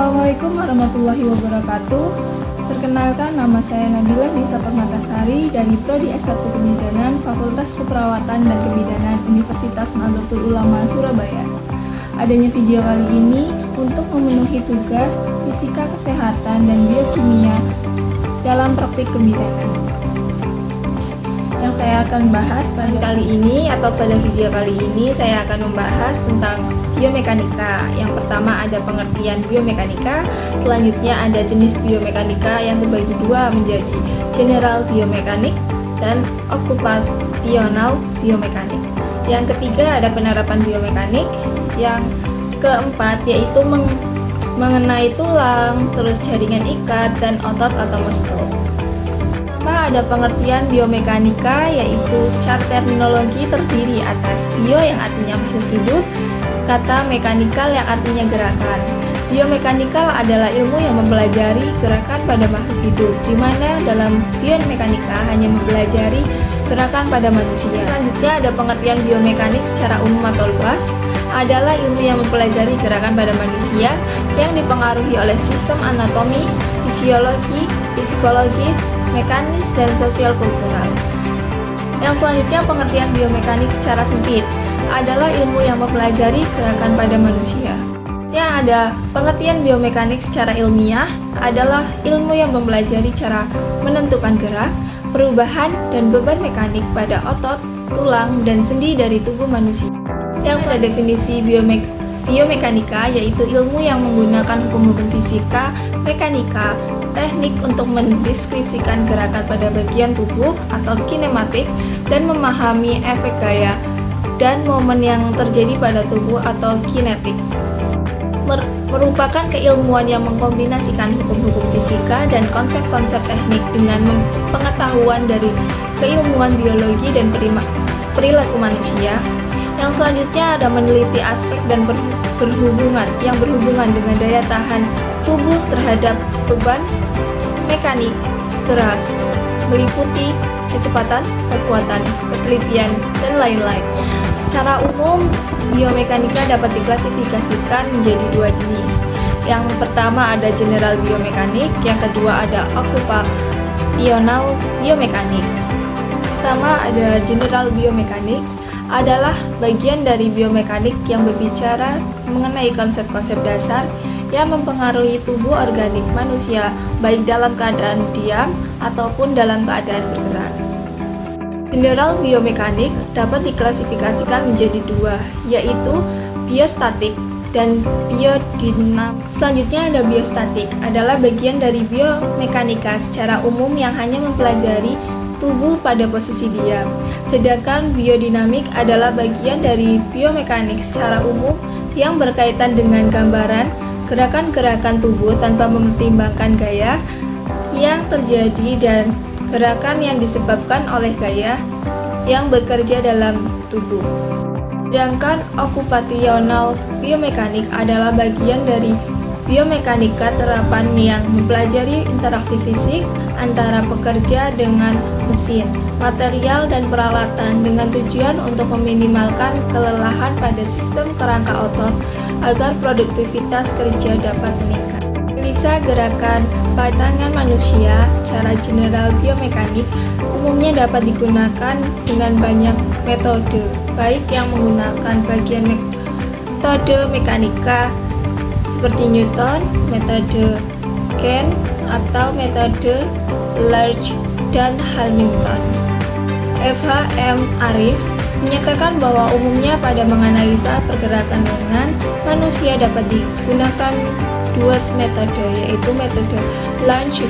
Assalamualaikum warahmatullahi wabarakatuh. Perkenalkan, nama saya Nabila Nisa Permatasari dari Prodi S1 Kebidanan Fakultas Keperawatan dan Kebidanan Universitas Nahdlatul Ulama Surabaya. Adanya video kali ini untuk memenuhi tugas fisika kesehatan dan biokimia dalam praktik kebidanan. Yang saya akan bahas pada kali ini atau pada video kali ini, saya akan membahas tentang biomekanika. Yang pertama ada pengertian biomekanika, selanjutnya ada jenis biomekanika yang terbagi dua menjadi general biomekanik dan okupasional biomekanik. Yang ketiga ada penerapan biomekanik. Yang keempat yaitu mengenai tulang, terus jaringan ikat dan otot atau muskel. Ada pengertian biomekanika, yaitu secara terminologi terdiri atas bio yang artinya makhluk hidup, kata mekanikal yang artinya gerakan. Biomekanikal adalah ilmu yang mempelajari gerakan pada makhluk hidup, di mana dalam biomekanika hanya mempelajari gerakan pada manusia. Selanjutnya ada pengertian biomekanik secara umum atau luas, adalah ilmu yang mempelajari gerakan pada manusia yang dipengaruhi oleh sistem anatomi, fisiologi, psikologis, mekanis, dan sosial kultural. Yang selanjutnya pengertian biomekanik secara sempit adalah ilmu yang mempelajari gerakan pada manusia. Yang ada pengertian biomekanik secara ilmiah adalah ilmu yang mempelajari cara menentukan gerak, perubahan, dan beban mekanik pada otot, tulang, dan sendi dari tubuh manusia. Yang setelah definisi biomekanika yaitu ilmu yang menggunakan hukum-hukum fisika, mekanika, teknik untuk mendeskripsikan gerakan pada bagian tubuh atau kinematik dan memahami efek gaya dan momen yang terjadi pada tubuh atau kinetik. Merupakan keilmuan yang mengkombinasikan hukum-hukum fisika dan konsep-konsep teknik dengan pengetahuan dari keilmuan biologi dan perilaku manusia. Yang selanjutnya ada meneliti aspek dan berhubungan dengan daya tahan tubuh terhadap beban mekanik, gerak, meliputi kecepatan, kekuatan, ketelitian, dan lain-lain. Secara umum, biomekanika dapat diklasifikasikan menjadi dua jenis. Yang pertama ada general biomekanik, yang kedua ada okupasional biomekanik. Pertama ada general biomekanik, adalah bagian dari biomekanik yang berbicara mengenai konsep-konsep dasar yang mempengaruhi tubuh organik manusia baik dalam keadaan diam ataupun dalam keadaan bergerak. General biomekanik dapat diklasifikasikan menjadi dua, yaitu biostatik dan biodinamik. Selanjutnya ada biostatik, adalah bagian dari biomekanika secara umum yang hanya mempelajari tubuh pada posisi diam. Sedangkan biodinamik adalah bagian dari biomekanik secara umum yang berkaitan dengan gambaran gerakan-gerakan tubuh tanpa mempertimbangkan gaya yang terjadi dan gerakan yang disebabkan oleh gaya yang bekerja dalam tubuh. Sedangkan okupasional biomekanik adalah bagian dari biomekanika terapan yang mempelajari interaksi fisik antara pekerja dengan mesin, material, dan peralatan dengan tujuan untuk meminimalkan kelelahan pada sistem kerangka otot agar produktivitas kerja dapat meningkat. Analisa gerakan tangan manusia secara general biomekanik umumnya dapat digunakan dengan banyak metode, baik yang menggunakan bagian metode mekanika seperti Newton, metode Kent, atau metode Large dan Hamilton. F.H.M. Arif menyatakan bahwa umumnya pada menganalisa pergerakan lengan manusia dapat digunakan dua metode, yaitu metode Lange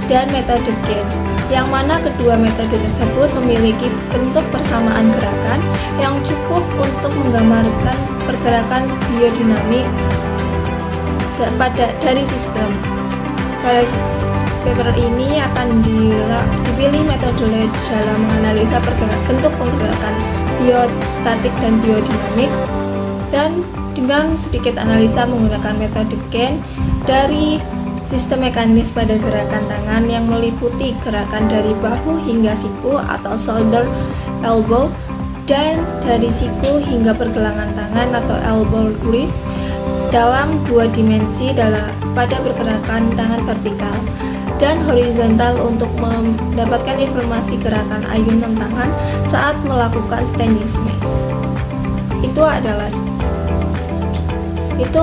dan metode Kent, yang mana kedua metode tersebut memiliki bentuk persamaan gerakan yang cukup untuk menggambarkan pergerakan biodinamik dari sistem. Pada paper ini akan dipilih metode dalam menganalisa bentuk pergerakan biostatik dan biodinamik, dan dengan sedikit analisa menggunakan metode Kent dari sistem mekanis pada gerakan tangan yang meliputi gerakan dari bahu hingga siku atau shoulder elbow, dan dari siku hingga pergelangan tangan atau elbow wrist, dalam dua dimensi pada pergerakan tangan vertikal dan horizontal untuk mendapatkan informasi gerakan ayunan tangan saat melakukan standing smash. Itu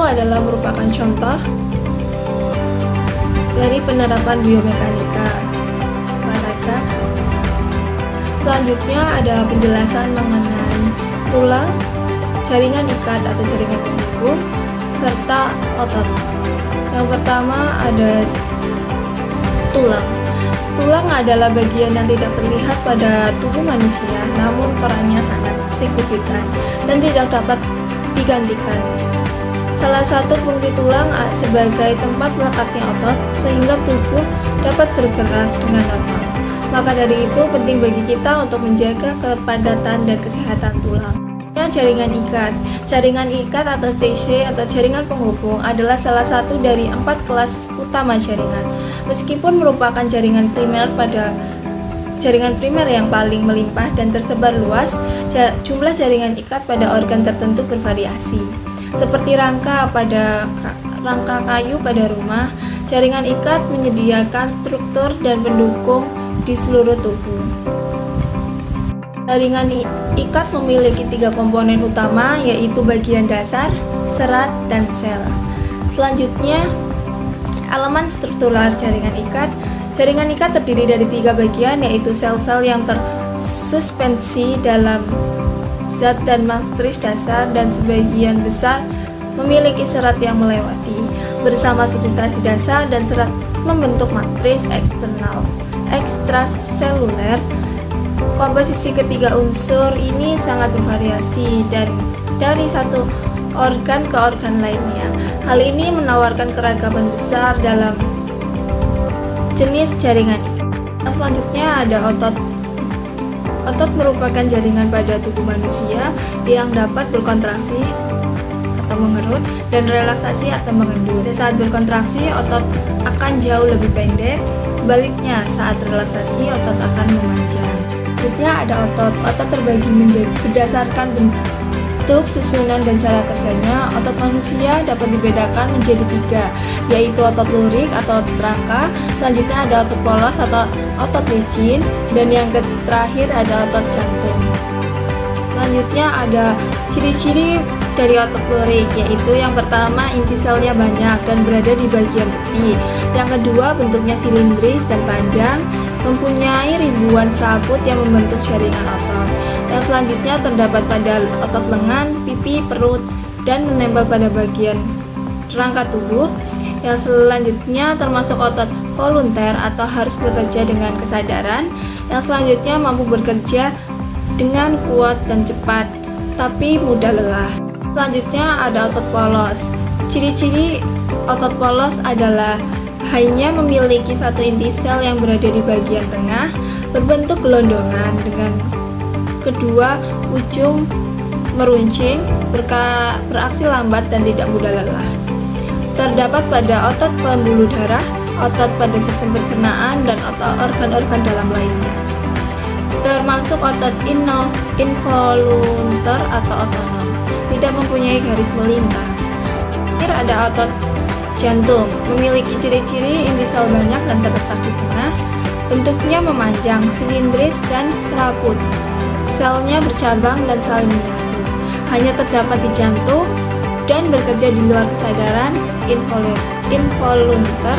adalah merupakan contoh dari penerapan biomekanika. Selanjutnya ada penjelasan mengenai tulang, jaringan ikat atau jaringan penghubung, serta otot. Yang pertama ada tulang. Tulang adalah bagian yang tidak terlihat pada tubuh manusia, namun perannya sangat signifikan dan tidak dapat digantikan. Salah satu fungsi tulang sebagai tempat lekatnya otot sehingga tubuh dapat bergerak dengan normal. Maka dari itu penting bagi kita untuk menjaga kepadatan dan kesehatan tulang. Jaringan ikat. Jaringan ikat atau TC atau jaringan penghubung adalah salah satu dari 4 kelas utama jaringan. Meskipun merupakan jaringan primer yang paling melimpah dan tersebar luas, jumlah jaringan ikat pada organ tertentu bervariasi. Seperti rangka kayu pada rumah, jaringan ikat menyediakan struktur dan pendukung di seluruh tubuh. Jaringan ikat memiliki 3 komponen utama, yaitu bagian dasar, serat, dan sel. Selanjutnya, elemen struktural jaringan ikat. Jaringan ikat terdiri dari 3 bagian, yaitu sel-sel yang tersuspensi dalam zat dan matris dasar, dan sebagian besar memiliki serat yang melewati. Bersama substansi dasar dan serat membentuk matris ekstraseluler. Komposisi ketiga unsur ini sangat bervariasi dan dari satu organ ke organ lainnya. Hal ini menawarkan keragaman besar dalam jenis jaringan. Selanjutnya ada otot. Otot merupakan jaringan pada tubuh manusia yang dapat berkontraksi atau mengerut dan relaksasi atau mengendur. Saat berkontraksi, otot akan jauh lebih pendek. Sebaliknya, saat relaksasi, otot akan memanjang. Selanjutnya ada otot. Otot terbagi berdasarkan bentuk, susunan, dan cara kerjanya. Otot manusia dapat dibedakan menjadi 3, yaitu otot lurik atau otot rangka. Selanjutnya ada otot polos atau otot licin, dan yang terakhir ada otot jantung. Selanjutnya ada ciri-ciri dari otot lurik, yaitu yang pertama inti selnya banyak dan berada di bagian tepi. Yang kedua bentuknya silindris dan panjang, mempunyai ribuan serabut yang membentuk jaringan otot. Yang selanjutnya terdapat pada otot lengan, pipi, perut, dan menempel pada bagian rangka tubuh. Yang selanjutnya termasuk otot volunter atau harus bekerja dengan kesadaran. Yang selanjutnya mampu bekerja dengan kuat dan cepat, tapi mudah lelah. Selanjutnya ada otot polos. Ciri-ciri otot polos adalah hanya memiliki satu inti sel yang berada di bagian tengah, berbentuk gelondongan dengan kedua ujung meruncing, beraksi lambat dan tidak mudah lelah. Terdapat pada otot pembuluh darah, otot pada sistem pencernaan, dan otot organ-organ dalam lainnya. Termasuk otot involunter atau otonom, tidak mempunyai garis melintang. Terakhir ada otot jantung, memiliki ciri-ciri inti sel banyak dan terletak di tengah, bentuknya memanjang, silindris, dan serabut. Selnya bercabang dan saling menyatu. Hanya terdapat di jantung dan bekerja di luar kesadaran, involunter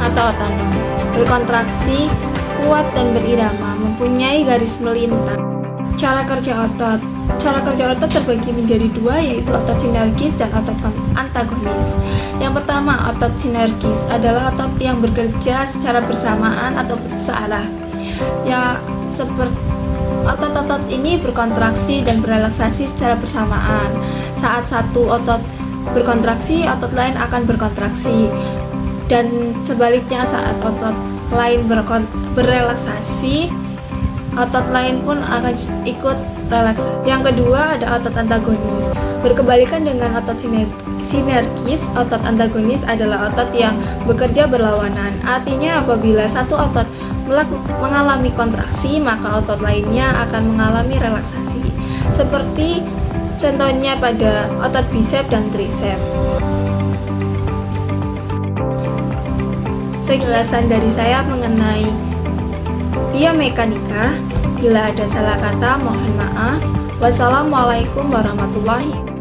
atau otonom, berkontraksi, kuat dan berirama, mempunyai garis melintang. Cara kerja otot. Cara kerja otot terbagi menjadi 2, yaitu otot sinergis dan otot antagonis. Yang pertama, otot sinergis adalah otot yang bekerja secara bersamaan atau searah. Ya, seperti otot-otot ini berkontraksi dan berelaksasi secara bersamaan. Saat satu otot berkontraksi, otot lain akan berkontraksi. Dan sebaliknya, saat otot lain berelaksasi, otot lain pun akan ikut relaksasi. Yang kedua ada otot antagonis. Berkebalikan dengan otot sinergis, otot antagonis adalah otot yang bekerja berlawanan. Artinya apabila satu otot mengalami kontraksi, maka otot lainnya akan mengalami relaksasi. Seperti contohnya pada otot bisep dan trisep. Sekilasan dari saya mengenai biomekanika. Bila ada salah kata, mohon maaf. Wassalamualaikum warahmatullahi wabarakatuh.